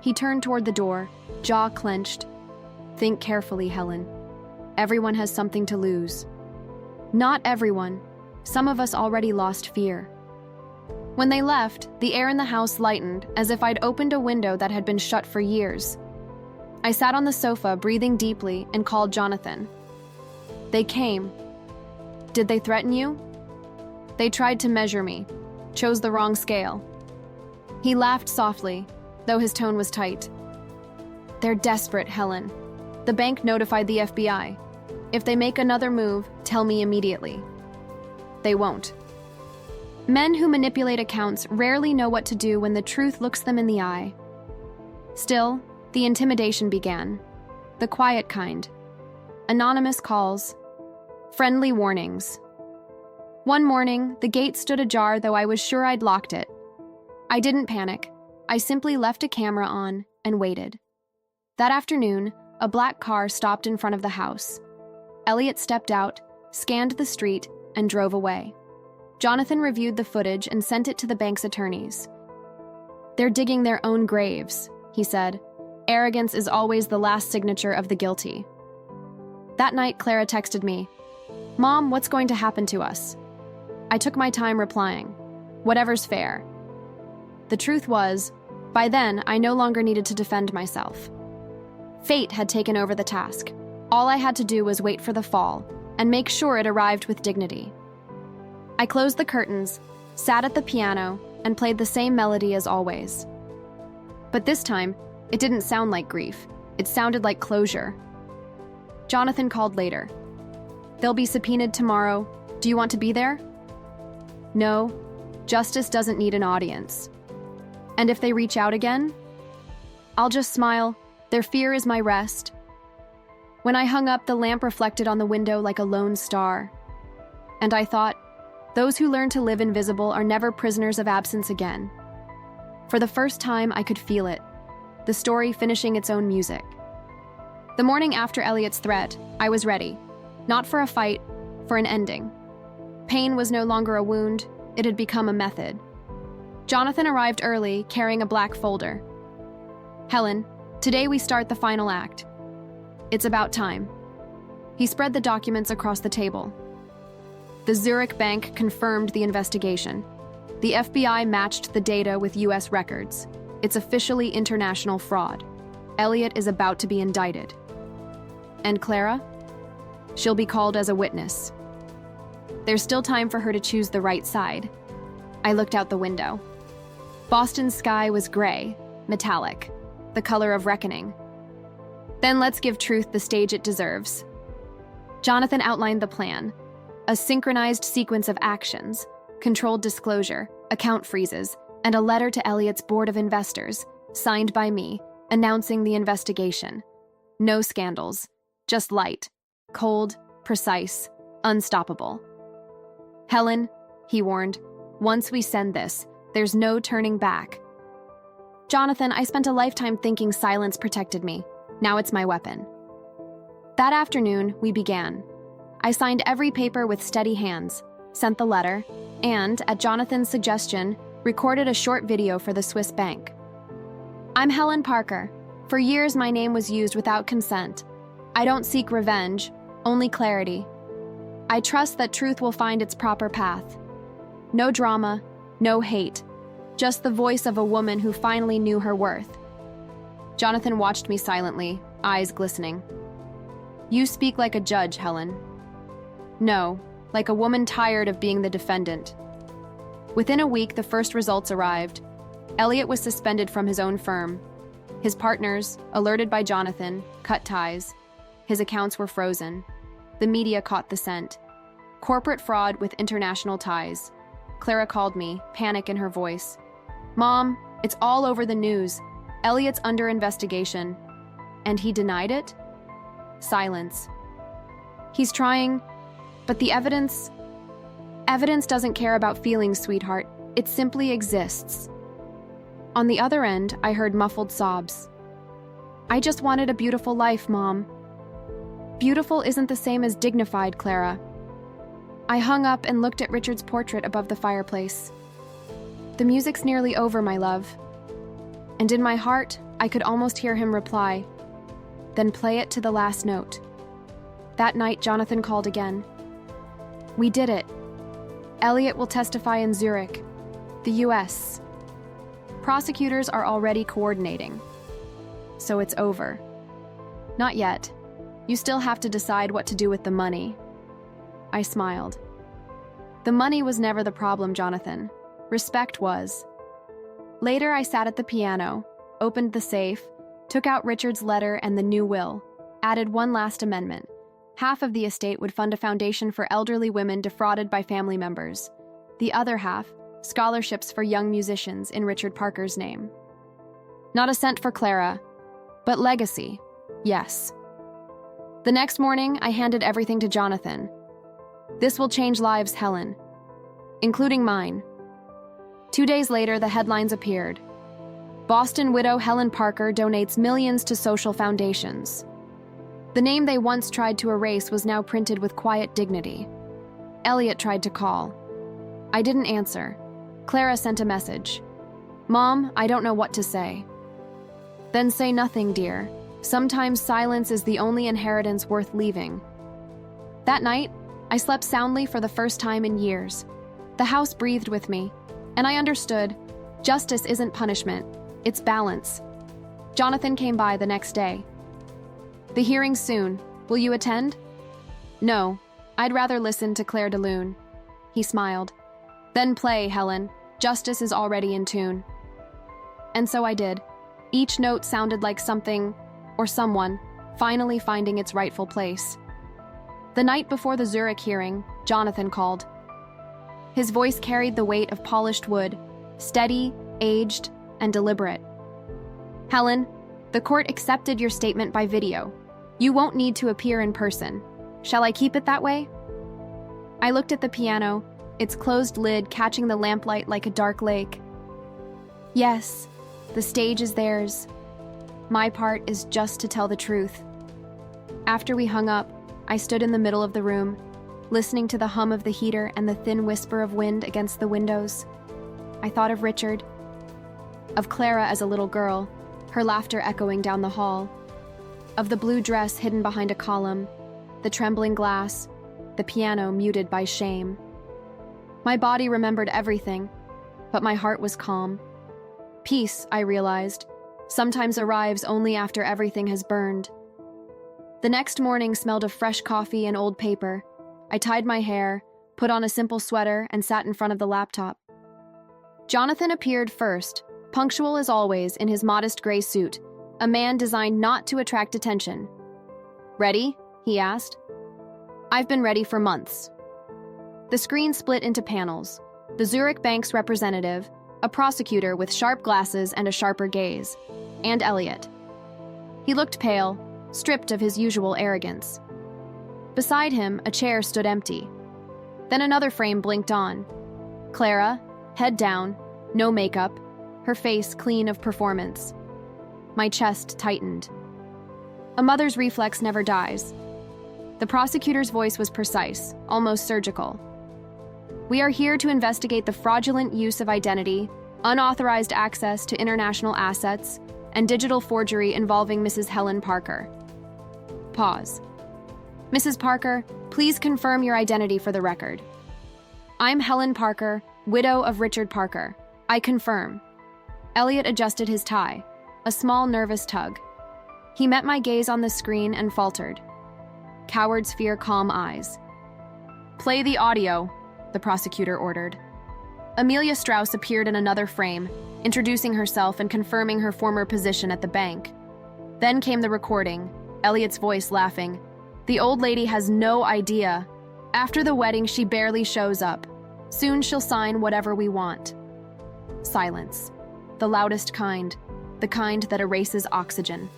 He turned toward the door, jaw clenched. Think carefully, Helen. Everyone has something to lose. Not everyone. Some of us already lost fear. When they left, the air in the house lightened as if I'd opened a window that had been shut for years. I sat on the sofa, breathing deeply, and called Jonathan. They came. Did they threaten you? They tried to measure me, chose the wrong scale. He laughed softly, though his tone was tight. They're desperate, Helen. The bank notified the FBI. If they make another move, tell me immediately. They won't. Men who manipulate accounts rarely know what to do when the truth looks them in the eye. Still, the intimidation began. The quiet kind. Anonymous calls. Friendly warnings. One morning, the gate stood ajar, though I was sure I'd locked it. I didn't panic. I simply left a camera on and waited. That afternoon, a black car stopped in front of the house. Elliot stepped out, scanned the street, and drove away. Jonathan reviewed the footage and sent it to the bank's attorneys. They're digging their own graves, he said. Arrogance is always the last signature of the guilty. That night, Clara texted me, Mom, what's going to happen to us? I took my time replying, whatever's fair. The truth was, by then, I no longer needed to defend myself. Fate had taken over the task. All I had to do was wait for the fall and make sure it arrived with dignity. I closed the curtains, sat at the piano, and played the same melody as always. But this time, it didn't sound like grief. It sounded like closure. Jonathan called later. They'll be subpoenaed tomorrow. Do you want to be there? No, justice doesn't need an audience. And if they reach out again? I'll just smile. Their fear is my rest. When I hung up, the lamp reflected on the window like a lone star. And I thought, those who learn to live invisible are never prisoners of absence again. For the first time, I could feel it, the story finishing its own music. The morning after Elliot's threat, I was ready. Not for a fight, for an ending. Pain was no longer a wound, it had become a method. Jonathan arrived early, carrying a black folder. Helen, today we start the final act. It's about time. He spread the documents across the table. The Zurich Bank confirmed the investigation. The FBI matched the data with U.S. records. It's officially international fraud. Elliot is about to be indicted. And Clara? She'll be called as a witness. There's still time for her to choose the right side. I looked out the window. Boston's sky was gray, metallic, the color of reckoning. Then let's give truth the stage it deserves. Jonathan outlined the plan. A synchronized sequence of actions, controlled disclosure, account freezes, and a letter to Elliot's board of investors, signed by me, announcing the investigation. No scandals, just light, cold, precise, unstoppable. Helen, he warned, once we send this, there's no turning back. Jonathan, I spent a lifetime thinking silence protected me. Now it's my weapon. That afternoon, we began. I signed every paper with steady hands, sent the letter, and, at Jonathan's suggestion, recorded a short video for the Swiss bank. I'm Helen Parker. For years, my name was used without consent. I don't seek revenge, only clarity. I trust that truth will find its proper path. No drama, no hate, just the voice of a woman who finally knew her worth. Jonathan watched me silently, eyes glistening. You speak like a judge, Helen. No, like a woman tired of being the defendant. Within a week, the first results arrived. Elliot was suspended from his own firm. His partners, alerted by Jonathan, cut ties. His accounts were frozen. The media caught the scent. Corporate fraud with international ties. Clara called me, panic in her voice. "Mom, it's all over the news. Elliot's under investigation." And he denied it? Silence. "He's trying, but the evidence doesn't care about feelings, sweetheart. It simply exists." On the other end, I heard muffled sobs. "I just wanted a beautiful life, Mom." "Beautiful isn't the same as dignified, Clara." I hung up and looked at Richard's portrait above the fireplace. "The music's nearly over, my love." And in my heart, I could almost hear him reply, "Then play it to the last note." That night, Jonathan called again. "We did it. Elliot will testify in Zurich, the US. Prosecutors are already coordinating. So it's over." "Not yet. You still have to decide what to do with the money." I smiled. "The money was never the problem, Jonathan. Respect was." Later, I sat at the piano, opened the safe, took out Richard's letter and the new will, added one last amendment. Half of the estate would fund a foundation for elderly women defrauded by family members. The other half, scholarships for young musicians in Richard Parker's name. Not a cent for Clara, but legacy, yes. The next morning, I handed everything to Jonathan. "This will change lives, Helen, including mine." 2 days later, the headlines appeared. "Boston widow Helen Parker donates millions to social foundations." The name they once tried to erase was now printed with quiet dignity. Elliot tried to call. I didn't answer. Clara sent a message. "Mom, I don't know what to say." "Then say nothing, dear. Sometimes silence is the only inheritance worth leaving." That night, I slept soundly for the first time in years. The house breathed with me, and I understood. Justice isn't punishment, it's balance. Jonathan came by the next day. "The hearing soon. Will you attend?" "No, I'd rather listen to Claire de Lune." He smiled. "Then play, Helen. Justice is already in tune." And so I did. Each note sounded like something, or someone, finally finding its rightful place. The night before the Zurich hearing, Jonathan called. His voice carried the weight of polished wood, steady, aged, and deliberate. "Helen, the court accepted your statement by video. You won't need to appear in person. Shall I keep it that way?" I looked at the piano, its closed lid catching the lamplight like a dark lake. "Yes, the stage is theirs. My part is just to tell the truth." After we hung up, I stood in the middle of the room, listening to the hum of the heater and the thin whisper of wind against the windows. I thought of Richard, of Clara as a little girl, her laughter echoing down the hall, of the blue dress hidden behind a column, the trembling glass, the piano muted by shame. My body remembered everything, but my heart was calm. Peace, I realized, sometimes arrives only after everything has burned. The next morning smelled of fresh coffee and old paper. I tied my hair, put on a simple sweater, and sat in front of the laptop. Jonathan appeared first, punctual as always in his modest gray suit, a man designed not to attract attention. "Ready?" he asked. "I've been ready for months." The screen split into panels. The Zurich bank's representative, a prosecutor with sharp glasses and a sharper gaze, and Elliot. He looked pale, stripped of his usual arrogance. Beside him, a chair stood empty. Then another frame blinked on. Clara, head down, no makeup, her face clean of performance. My chest tightened. A mother's reflex never dies. The prosecutor's voice was precise, almost surgical. "We are here to investigate the fraudulent use of identity, unauthorized access to international assets, and digital forgery involving Mrs. Helen Parker." Pause. "Mrs. Parker, please confirm your identity for the record." "I'm Helen Parker, widow of Richard Parker. I confirm." Elliot adjusted his tie, a small nervous tug. He met my gaze on the screen and faltered. Cowards fear calm eyes. "Play the audio," the prosecutor ordered. Amelia Strauss appeared in another frame, introducing herself and confirming her former position at the bank. Then came the recording, Elliot's voice laughing. The old lady has no idea. After the wedding, she barely shows up. Soon she'll sign whatever we want. Silence. The loudest kind. The kind that erases oxygen.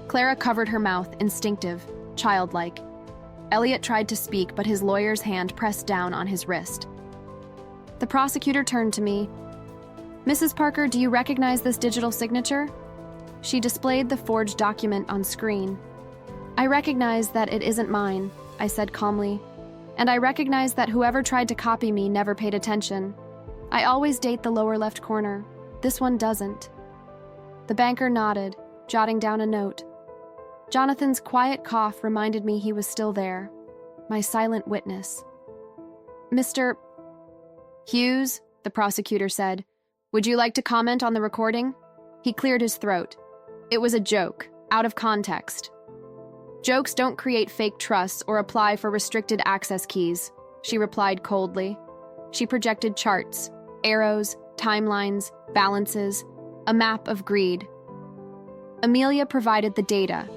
Clara covered her mouth, instinctive, childlike. Elliot tried to speak, but his lawyer's hand pressed down on his wrist. The prosecutor turned to me. "Mrs. Parker, do you recognize this digital signature?" She displayed the forged document on screen. "I recognize that it isn't mine," I said calmly. "And I recognize that whoever tried to copy me never paid attention. I always date the lower left corner. This one doesn't." The banker nodded, jotting down a note. Jonathan's quiet cough reminded me he was still there, my silent witness. "Mr. Hughes," the prosecutor said, "would you like to comment on the recording?" He cleared his throat. It was a joke, out of context. "Jokes don't create fake trusts or apply for restricted access keys," she replied coldly. She projected charts, arrows, timelines, balances, a map of greed. Amelia provided the data: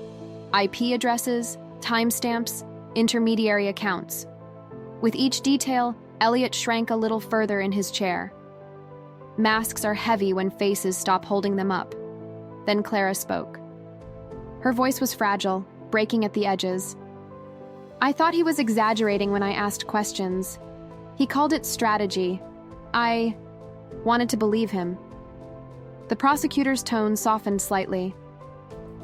IP addresses, timestamps, intermediary accounts. With each detail, Elliot shrank a little further in his chair. Masks are heavy when faces stop holding them up. Then Clara spoke. Her voice was fragile, breaking at the edges. "I thought he was exaggerating when I asked questions. He called it strategy. I wanted to believe him." The prosecutor's tone softened slightly.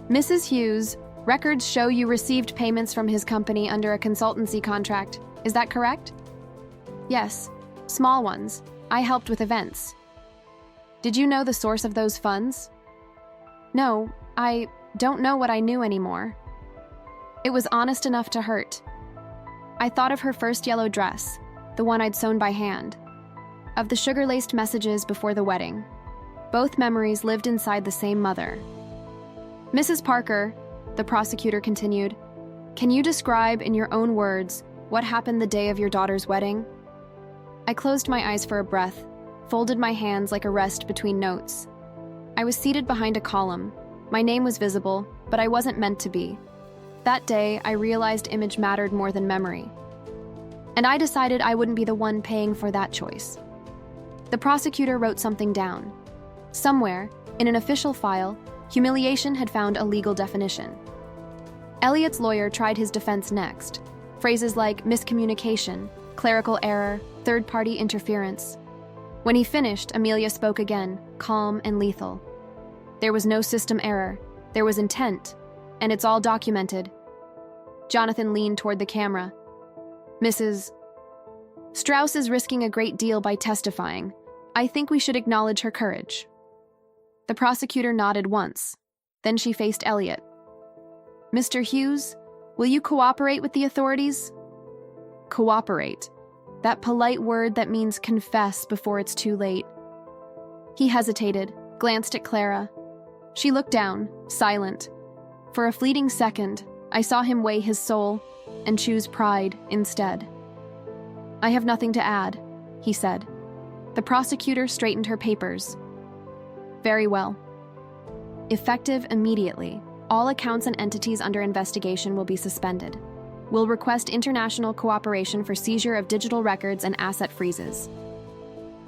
"Mrs. Hughes, records show you received payments from his company under a consultancy contract. Is that correct?" "Yes, small ones. I helped with events." "Did you know the source of those funds?" "No, I don't know what I knew anymore." It was honest enough to hurt. I thought of her first yellow dress, the one I'd sewn by hand, of the sugar-laced messages before the wedding. Both memories lived inside the same mother. "Mrs. Parker," the prosecutor continued, "can you describe in your own words what happened the day of your daughter's wedding?" I closed my eyes for a breath, folded my hands like a rest between notes. I was seated behind a column. My name was visible, but I wasn't meant to be. That day, I realized image mattered more than memory. And I decided I wouldn't be the one paying for that choice. The prosecutor wrote something down. Somewhere, in an official file, humiliation had found a legal definition. Elliot's lawyer tried his defense next. Phrases like miscommunication, clerical error, third-party interference. When he finished, Amelia spoke again, calm and lethal. "There was no system error. There was intent, and it's all documented." Jonathan leaned toward the camera. "Mrs. Strauss is risking a great deal by testifying. I think we should acknowledge her courage." The prosecutor nodded once. Then she faced Elliot. "Mr. Hughes, will you cooperate with the authorities?" Cooperate. That polite word that means confess before it's too late. He hesitated, glanced at Clara. She looked down, silent. For a fleeting second, I saw him weigh his soul and choose pride instead. "I have nothing to add," he said. The prosecutor straightened her papers. "Very well. Effective immediately, all accounts and entities under investigation will be suspended. We'll request international cooperation for seizure of digital records and asset freezes."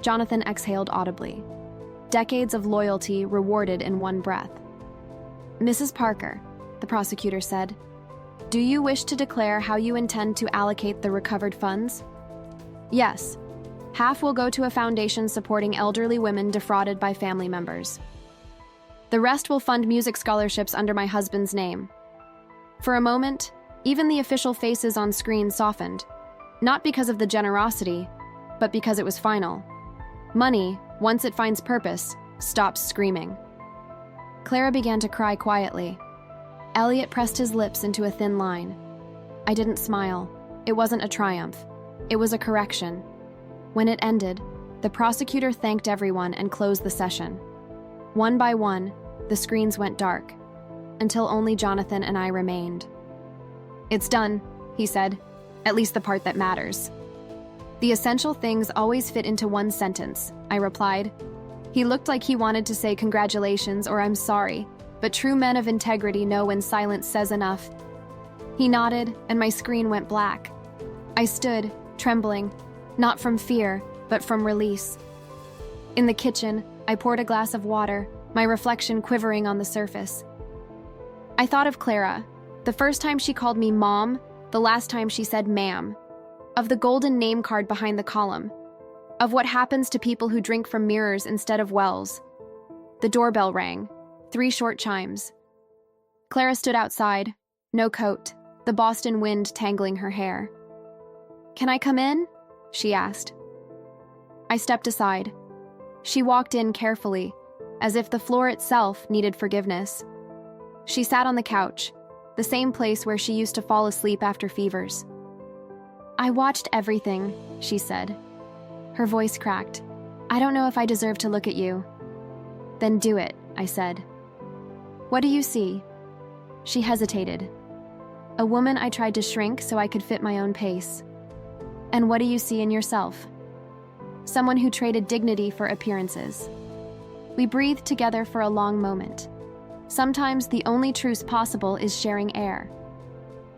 Jonathan exhaled audibly. Decades of loyalty rewarded in one breath. "Mrs. Parker," the prosecutor said, "do you wish to declare how you intend to allocate the recovered funds?" "Yes. Half will go to a foundation supporting elderly women defrauded by family members. The rest will fund music scholarships under my husband's name." For a moment, even the official faces on screen softened, not because of the generosity, but because it was final. Money, once it finds purpose, stops screaming. Clara began to cry quietly. Elliot pressed his lips into a thin line. I didn't smile. It wasn't a triumph. It was a correction. When it ended, the prosecutor thanked everyone and closed the session. One by one, the screens went dark, until only Jonathan and I remained. "It's done," he said. "At least the part that matters." The essential things always fit into one sentence, I replied. He looked like he wanted to say congratulations or I'm sorry, but true men of integrity know when silence says enough. He nodded, and my screen went black. I stood, trembling, not from fear, but from release. In the kitchen, I poured a glass of water, my reflection quivering on the surface. I thought of Clara, the first time she called me Mom, the last time she said ma'am, of the golden name card behind the column, of what happens to people who drink from mirrors instead of wells. The doorbell rang, 3 short chimes. Clara stood outside, no coat, the Boston wind tangling her hair. "Can I come in?" she asked. I stepped aside. She walked in carefully, as if the floor itself needed forgiveness. She sat on the couch, the same place where she used to fall asleep after fevers. "I watched everything," she said. Her voice cracked. "I don't know if I deserve to look at you." "Then do it," I said. "What do you see?" She hesitated. "A woman I tried to shrink so I could fit my own pace." "And what do you see in yourself?" "Someone who traded dignity for appearances." We breathed together for a long moment. Sometimes the only truce possible is sharing air.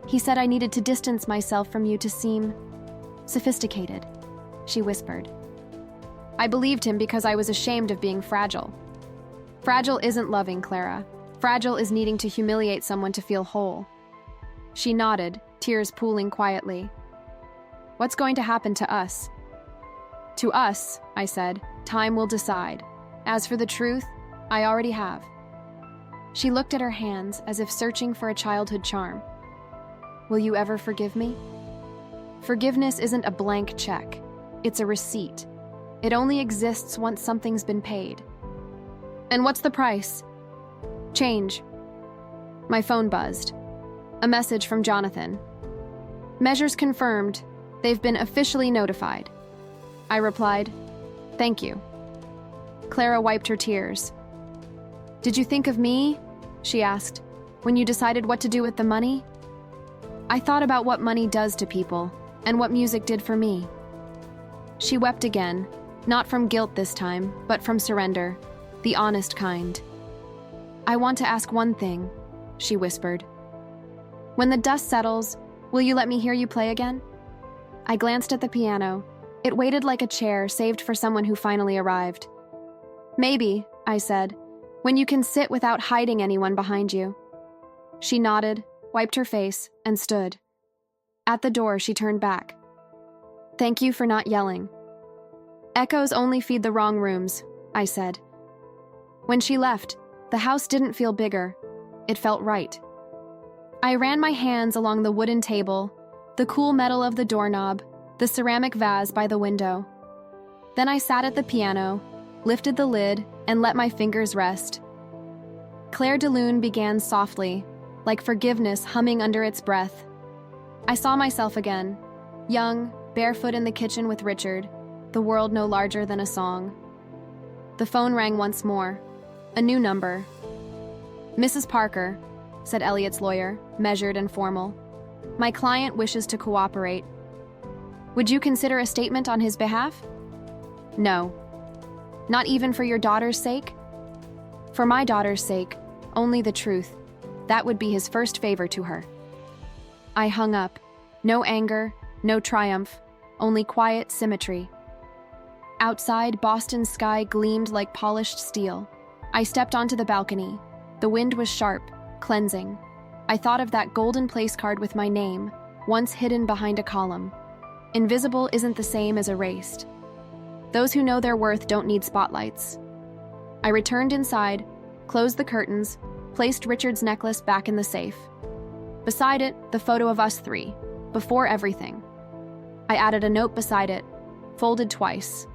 He said I needed to distance myself from you to seem sophisticated, she whispered. I believed him because I was ashamed of being fragile. Fragile isn't loving, Clara. Fragile is needing to humiliate someone to feel whole. She nodded, tears pooling quietly. "What's going to happen to us?" "To us," I said, "time will decide. As for the truth, I already have." She looked at her hands as if searching for a childhood charm. "Will you ever forgive me?" Forgiveness isn't a blank check. It's a receipt. It only exists once something's been paid. "And what's the price?" "Change." My phone buzzed. A message from Jonathan. "Measures confirmed. They've been officially notified." I replied, "Thank you." Clara wiped her tears. "Did you think of me?" she asked, "when you decided what to do with the money?" I thought about what money does to people and what music did for me. She wept again, not from guilt this time, but from surrender, the honest kind. "I want to ask one thing," she whispered. "When the dust settles, will you let me hear you play again?" I glanced at the piano. It waited like a chair saved for someone who finally arrived. "Maybe," I said, "when you can sit without hiding anyone behind you." She nodded, wiped her face, and stood. At the door, she turned back. "Thank you for not yelling." "Echoes only feed the wrong rooms," I said. When she left, the house didn't feel bigger. It felt right. I ran my hands along the wooden table, the cool metal of the doorknob, the ceramic vase by the window. Then I sat at the piano, lifted the lid, and let my fingers rest. Claire de Lune began softly, like forgiveness humming under its breath. I saw myself again, young, barefoot in the kitchen with Richard, the world no larger than a song. The phone rang once more, a new number. "Mrs. Parker," said Elliot's lawyer, measured and formal. "My client wishes to cooperate. Would you consider a statement on his behalf?" "No." "Not even for your daughter's sake?" "For my daughter's sake, only the truth. That would be his first favor to her." I hung up. No anger, no triumph, only quiet symmetry. Outside, Boston's sky gleamed like polished steel. I stepped onto the balcony. The wind was sharp, cleansing. I thought of that golden place card with my name, once hidden behind a column. Invisible isn't the same as erased. Those who know their worth don't need spotlights. I returned inside, closed the curtains, placed Richard's necklace back in the safe. Beside it, the photo of us 3, before everything. I added a note beside it, folded twice.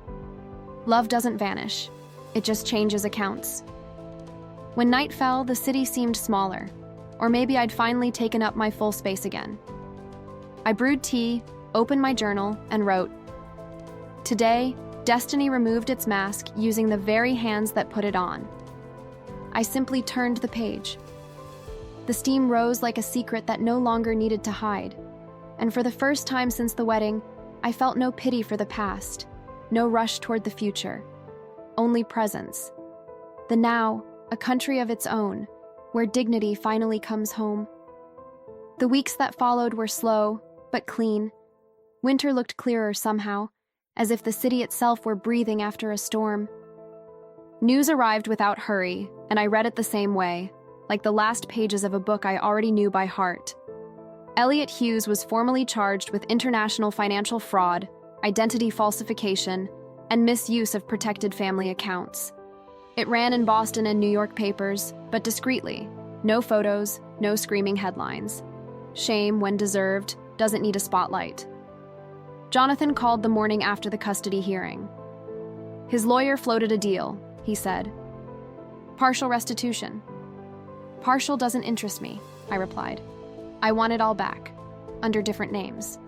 Love doesn't vanish. It just changes accounts. When night fell, the city seemed smaller, or maybe I'd finally taken up my full space again. I brewed tea, opened my journal, and wrote, "Today, destiny removed its mask using the very hands that put it on." I simply turned the page. The steam rose like a secret that no longer needed to hide. And for the first time since the wedding, I felt no pity for the past, no rush toward the future, only presence. The now, a country of its own, where dignity finally comes home. The weeks that followed were slow, but clean. Winter looked clearer somehow, as if the city itself were breathing after a storm. News arrived without hurry, and I read it the same way, like the last pages of a book I already knew by heart. Elliot Hughes was formally charged with international financial fraud, identity falsification, and misuse of protected family accounts. It ran in Boston and New York papers, but discreetly. No photos, no screaming headlines. Shame, when deserved, doesn't need a spotlight. Jonathan called the morning after the custody hearing. His lawyer floated a deal, he said. Partial restitution. Partial doesn't interest me, I replied. I want it all back, under different names.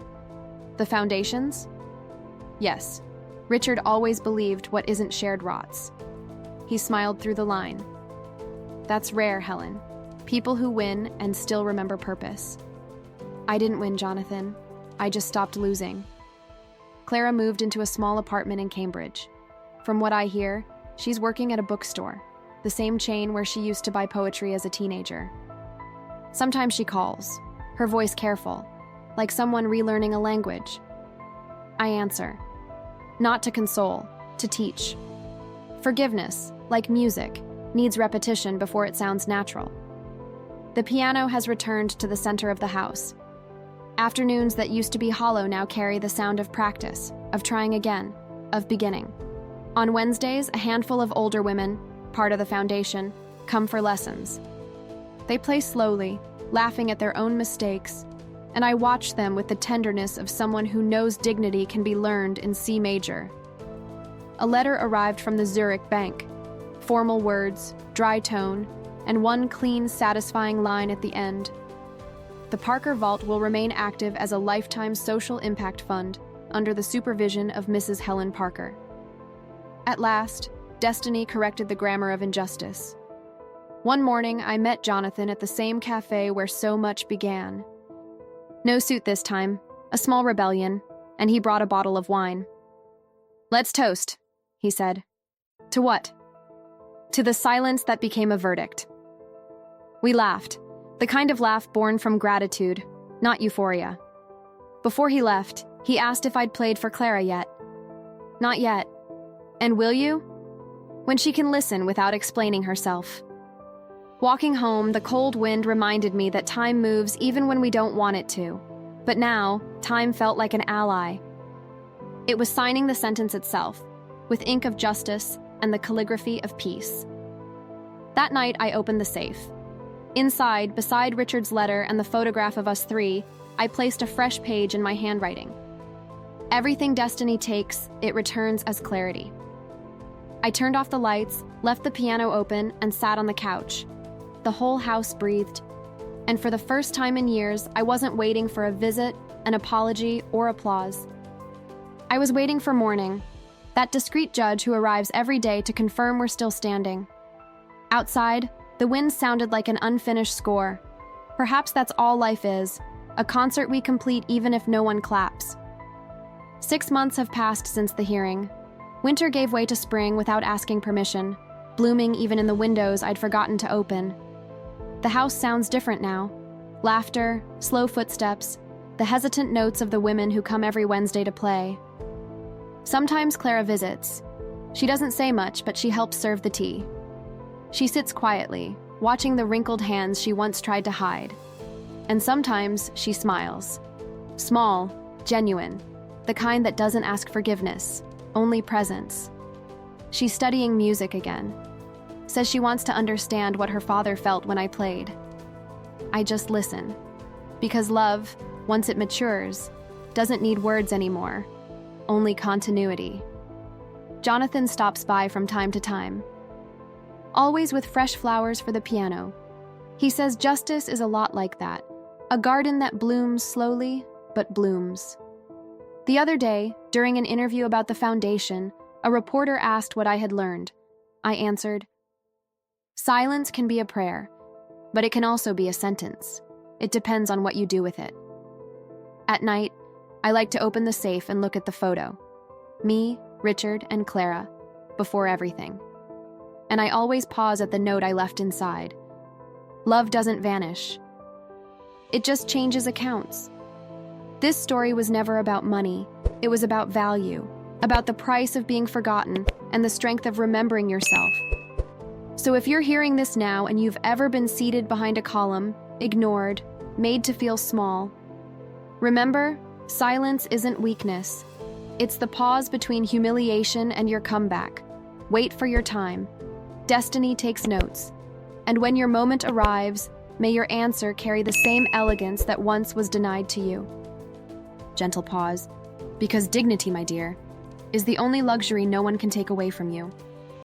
The foundations? Yes. Richard always believed what isn't shared rots. He smiled through the line. That's rare, Helen. People who win and still remember purpose. I didn't win, Jonathan. I just stopped losing. Clara moved into a small apartment in Cambridge. From what I hear, she's working at a bookstore, the same chain where she used to buy poetry as a teenager. Sometimes she calls, her voice careful, like someone relearning a language. I answer. Not to console, to teach. Forgiveness, like music, needs repetition before it sounds natural. The piano has returned to the center of the house. Afternoons that used to be hollow now carry the sound of practice, of trying again, of beginning. On Wednesdays, a handful of older women, part of the foundation, come for lessons. They play slowly, laughing at their own mistakes, and I watch them with the tenderness of someone who knows dignity can be learned in C major. A letter arrived from the Zurich bank. Formal words, dry tone, and one clean, satisfying line at the end. The Parker Vault will remain active as a lifetime social impact fund under the supervision of Mrs. Helen Parker. At last, destiny corrected the grammar of injustice. One morning, I met Jonathan at the same cafe where so much began. No suit this time, a small rebellion, and he brought a bottle of wine. Let's toast, he said. To what? To the silence that became a verdict. We laughed, the kind of laugh born from gratitude, not euphoria. Before he left, he asked if I'd played for Clara yet. Not yet. And will you? When she can listen without explaining herself. Walking home, the cold wind reminded me that time moves even when we don't want it to. But now, time felt like an ally. It was signing the sentence itself, with ink of justice and the calligraphy of peace. That night, I opened the safe. Inside, beside Richard's letter and the photograph of us three, I placed a fresh page in my handwriting. Everything destiny takes, it returns as clarity. I turned off the lights, left the piano open, and sat on the couch. The whole house breathed. And for the first time in years, I wasn't waiting for a visit, an apology, or applause. I was waiting for morning, that discreet judge who arrives every day to confirm we're still standing. Outside, the wind sounded like an unfinished score. Perhaps that's all life is, a concert we complete even if no one claps. 6 months have passed since the hearing. Winter gave way to spring without asking permission, blooming even in the windows I'd forgotten to open. The house sounds different now. Laughter, slow footsteps, the hesitant notes of the women who come every Wednesday to play. Sometimes Clara visits. She doesn't say much, but she helps serve the tea. She sits quietly, watching the wrinkled hands she once tried to hide. And sometimes she smiles. Small, genuine, the kind that doesn't ask forgiveness, only presence. She's studying music again. Says she wants to understand what her father felt when I played. I just listen. Because love, once it matures, doesn't need words anymore, only continuity. Jonathan stops by from time to time, always with fresh flowers for the piano. He says justice is a lot like that, a garden that blooms slowly, but blooms. The other day, during an interview about the foundation, a reporter asked what I had learned. I answered, silence can be a prayer, but it can also be a sentence. It depends on what you do with it. At night, I like to open the safe and look at the photo. Me, Richard, and Clara, before everything. And I always pause at the note I left inside. Love doesn't vanish. It just changes accounts. This story was never about money. It was about value, about the price of being forgotten and the strength of remembering yourself. So if you're hearing this now and you've ever been seated behind a column, ignored, made to feel small, remember, silence isn't weakness. It's the pause between humiliation and your comeback. Wait for your time. Destiny takes notes. And when your moment arrives, may your answer carry the same elegance that once was denied to you. Gentle pause, because dignity, my dear, is the only luxury no one can take away from you.